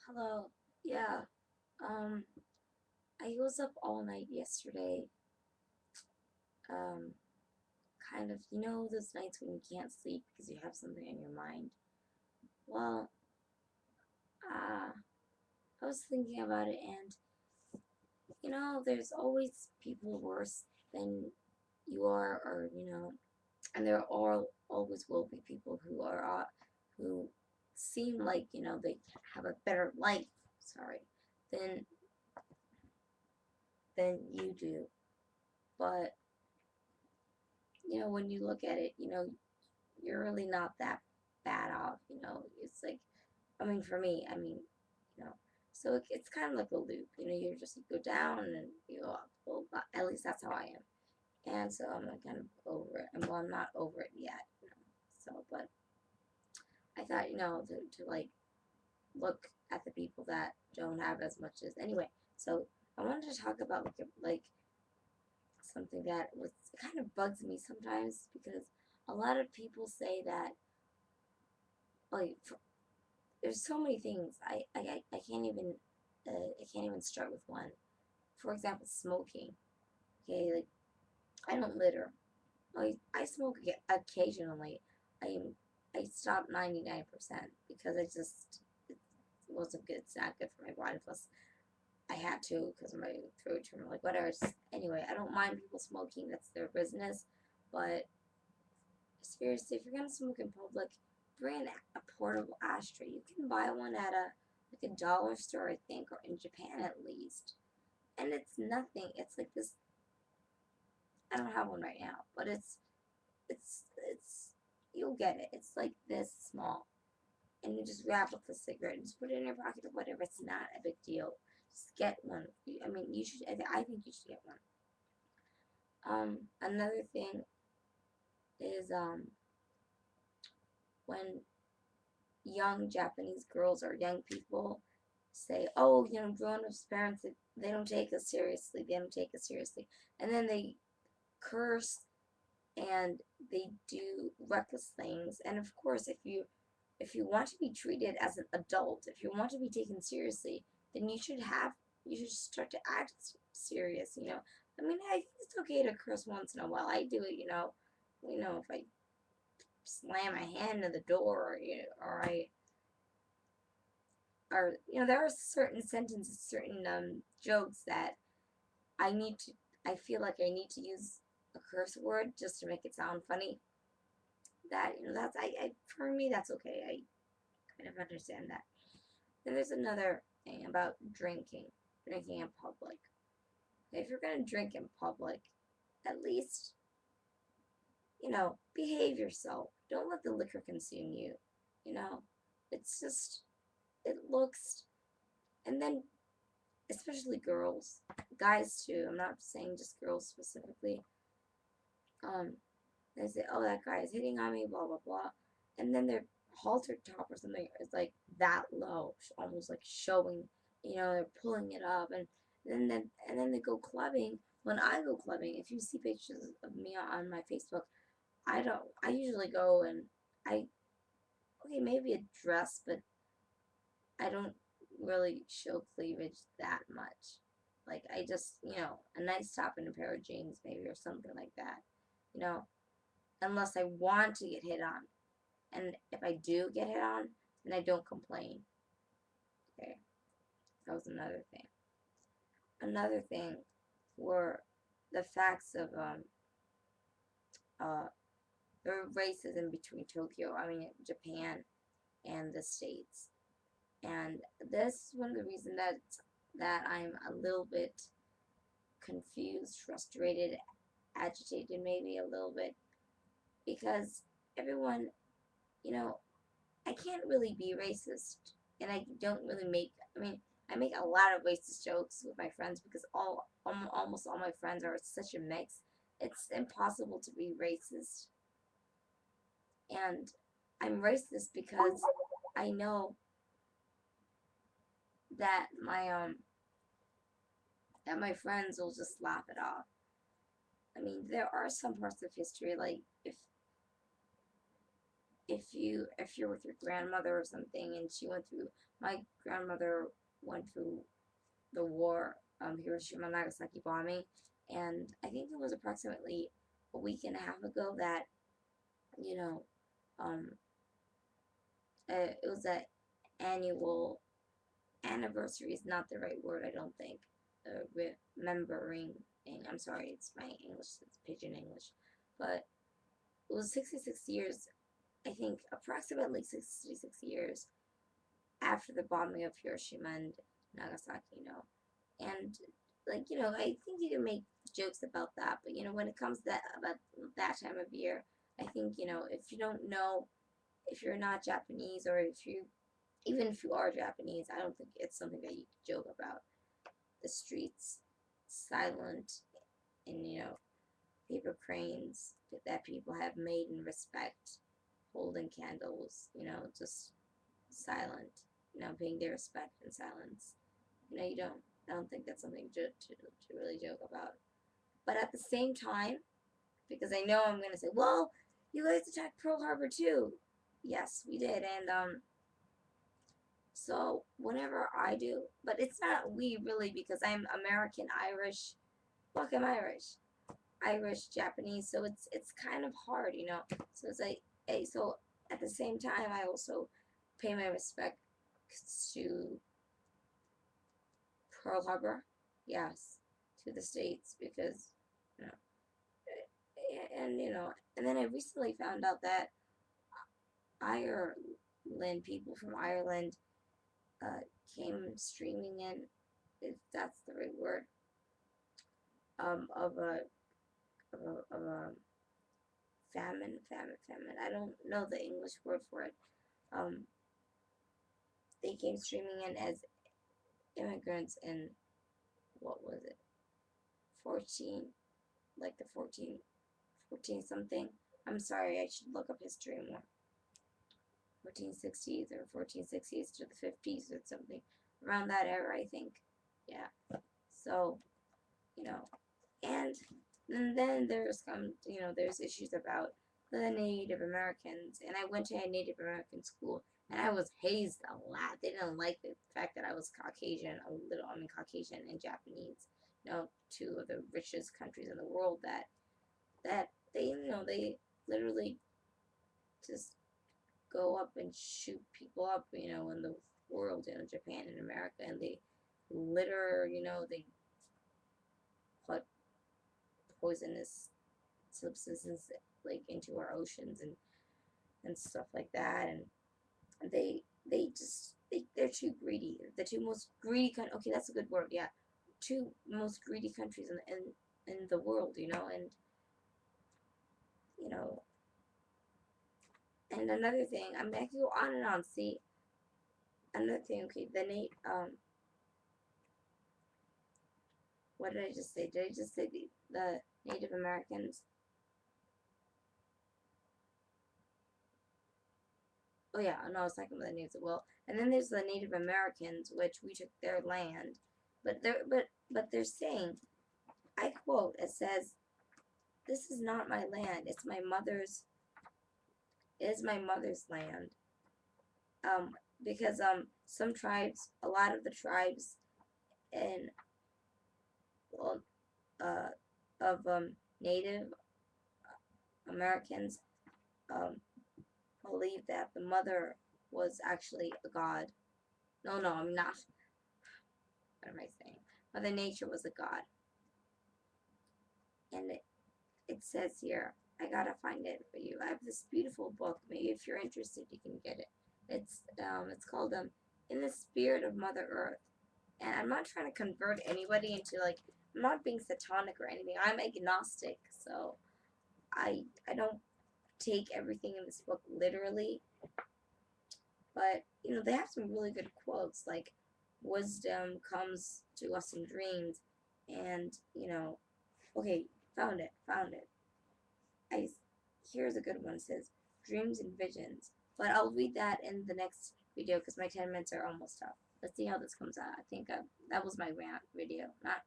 Hello. Yeah. Um, I was up all night yesterday. Um, kind of, those nights when you can't sleep because you have something on your mind. Well, I was thinking about it, and there's always people worse than you are, or and there are always will be people who seem like they have a better life. Sorry, than you do, but when you look at it, you're really not that bad off. It's like, I mean, for me, you know, so it's kind of like a loop. You go down and then you go up. Well, at least that's how I am. And so I'm like kind of over it. And well, I'm not over it yet. So, but I thought, to like look at the people that don't have as much as anyway. So I wanted to talk about like something that was kind of bugs me sometimes because a lot of people say that like there's so many things I can't even start with one. For example, smoking. Okay, like I don't litter. I smoke occasionally. I I stopped 99% because it wasn't good. It's not good for my body. Plus, I had to because of my throat tumor. Like whatever. Anyway, I don't mind people smoking. That's their business. But seriously, if you're gonna smoke in public, bring a portable ashtray. You can buy one at a dollar store, I think, or in Japan at least. And it's nothing. It's like this. I don't have one right now, but it's you'll get it. It's like this small, and you just wrap up the cigarette and just put it in your pocket or whatever. It's not a big deal. Just get one. I mean, you should. I think you should get one. Another thing is when young Japanese girls or young people say, "Oh, grown-ups parents they don't take us seriously. They don't take us seriously," and then they curse and they do reckless things. And of course, if you want to be treated as an adult, if you want to be taken seriously, then you should start to act serious. I mean, I think it's okay to curse once in a while. I do it. If I slam my hand in the door, or I or there are certain sentences, certain jokes that I need to I feel like I need to use a curse word just to make it sound funny. That that's for me that's okay. I kind of understand that. Then there's another thing about drinking in public. If you're gonna drink in public, at least behave yourself. Don't let the liquor consume you. You know, it's just it looks, and then especially girls, guys too. I'm not saying just girls specifically. Um, they say, "Oh, that guy is hitting on me," blah blah blah, and then their halter top or something is like that low, almost like showing. They're pulling it up, and then they go clubbing. When I go clubbing, if you see pictures of me on my Facebook, I don't. I usually go and I okay maybe a dress, but I don't really show cleavage that much. Like I just, a nice top and a pair of jeans maybe or something like that. You know, unless I want to get hit on. And if I do get hit on, then I don't complain. Okay, that was another thing. Another thing were the facts of uh the racism between Tokyo, I mean Japan and the States. And this is one of the reasons that I'm a little bit confused, frustrated, agitated, maybe a little bit, because everyone, you know, I can't really be racist, and I don't really make. I mean, I make a lot of racist jokes with my friends because almost all my friends are such a mix. It's impossible to be racist, and I'm racist because I know that my friends will just laugh it off. I mean, there are some parts of history like if you're with your grandmother or something, and she went through, my grandmother went through the war, Hiroshima Nagasaki bombing, and I think it was approximately a week and a half ago that, you know, um, it was an annual anniversary is not the right word, I don't think. Remembering, I'm sorry, it's my English, it's pidgin English, but it was 66 years, I think, approximately 66 years after the bombing of Hiroshima and Nagasaki, and like, I think you can make jokes about that, but when it comes to that, about that time of year, I think, if you don't know, if you're not Japanese, or if you, even if you are Japanese, I don't think it's something that you can joke about. The streets silent, and paper cranes that people have made in respect, holding candles, just silent, paying their respect in silence. You don't, I don't think that's something to really joke about. But at the same time, because I know I'm gonna say, well, you guys attacked Pearl Harbor too. Yes, we did, and so whenever I do, but it's not we really, because I'm American Irish. Look, I'm Irish Japanese, so it's kind of hard, So it's like, hey, so at the same time, I also pay my respects to Pearl Harbor, yes, to the states, because you know, and then I recently found out that Ireland, people from Ireland, uh, came streaming in, if that's the right word, of a famine. I don't know the English word for it. Um, they came streaming in as immigrants in, what was it, 14, like the 14 something. I'm sorry, I should look up history more. 1460s or 1460s to the 50s or something, around that era, I think. Yeah. So, you know, and then there's issues about the Native Americans, and I went to a Native American school, and I was hazed a lot. They didn't like the fact that I was Caucasian, Caucasian and Japanese, two of the richest countries in the world, that they literally just go up and shoot people up, in the world, Japan and America, and they they put poisonous substances, like, into our oceans, and stuff like that, and they're too greedy. The two most greedy okay, that's a good word, yeah. Two most greedy countries in the world, and you know, and another thing, I mean, I can go on and on. See, another thing, okay, what did I just say? Did I just say the Native Americans? Oh yeah, no, I was talking about the natives. Well, and then there's the Native Americans, which we took their land, but they're saying, I quote, it says, "This is not my land. It's my mother's. It is my mother's land." Um, because some tribes, a lot of the tribes in, well, uh of Native Americans, um believe that the mother was actually a god. No, no, I'm not. What am I saying? Mother Nature was a god, and it says here, I gotta find it for you. I have this beautiful book. Maybe if you're interested, you can get it. It's called In the Spirit of Mother Earth. And I'm not trying to convert anybody into, like, I'm not being satanic or anything. I'm agnostic, so I don't take everything in this book literally. But they have some really good quotes, like, wisdom comes to us in dreams, and okay, found it. I Here's a good one. It says dreams and visions, but I'll read that in the next video because my 10 minutes are almost up. Let's see how this comes out. I think that was my rant video, not